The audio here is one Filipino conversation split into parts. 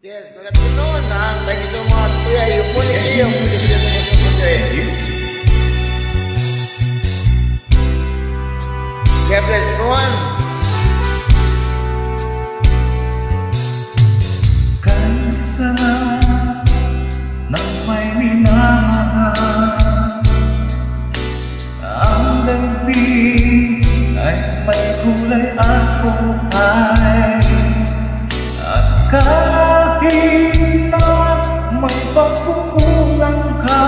Yes, good afternoon. Thank you so much, Kuya. Yung po yung president mo sa Kuya. God bless everyone. Kay sarap ng may minamahal, ang daigdig ay may kulay at buhay. At kahit na may pagkukulang ka,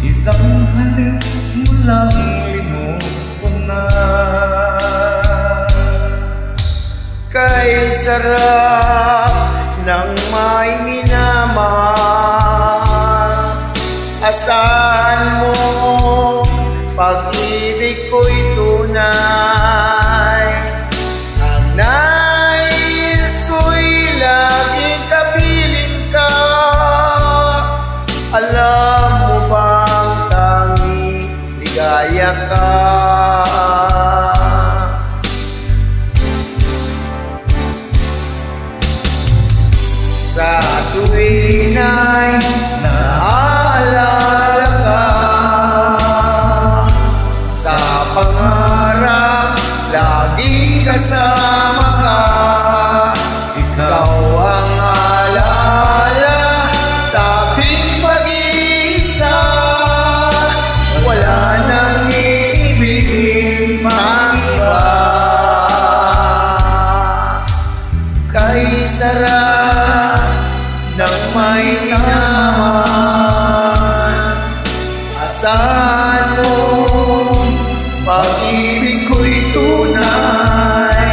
isang halik mo lang limot ko na. Kay sarap ng may minamahal, asahan mo pag-ibig ko'y tunay. Ang nais ko'y laging kapiling ka. Alam mo bang tanging ligaya ka? Sa tuwing ay naaalala ka, sa pangarap laging kasama ka. Ikaw ang alaala sa aking pag-iisa, wala nang iibigin pang iba. Kay sarap ng may minamahal, asahan mo pag-ibig ko'y tunay.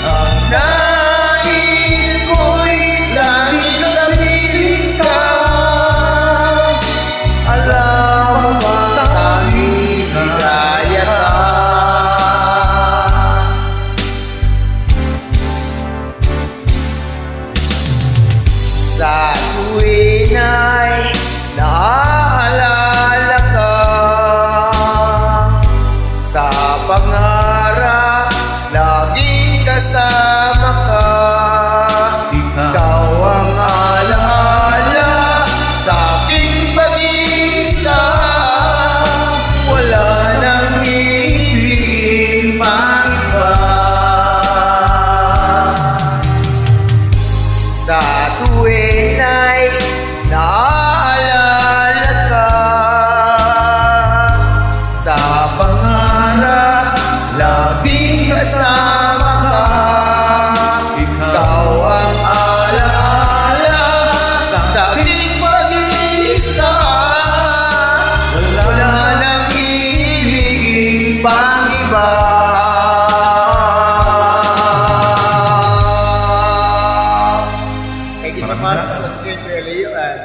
Ang nais ko'y laging kapiling ka. Alam mo ba tanging ligaya ka? Sa tuwing ay naaalala ka, sa pangarap laging kasama ka. Ikaw ang alaala sa aking pag-iisa, wala nang iibigin pang iba. Sa tuwing ay naaalala ka, sa pangarap laging kasama ka. Ikaw ang alaala sa aking pag-iisa, wala nang iibigin pang iba. Thank you so much. Once again, Kuya Leo.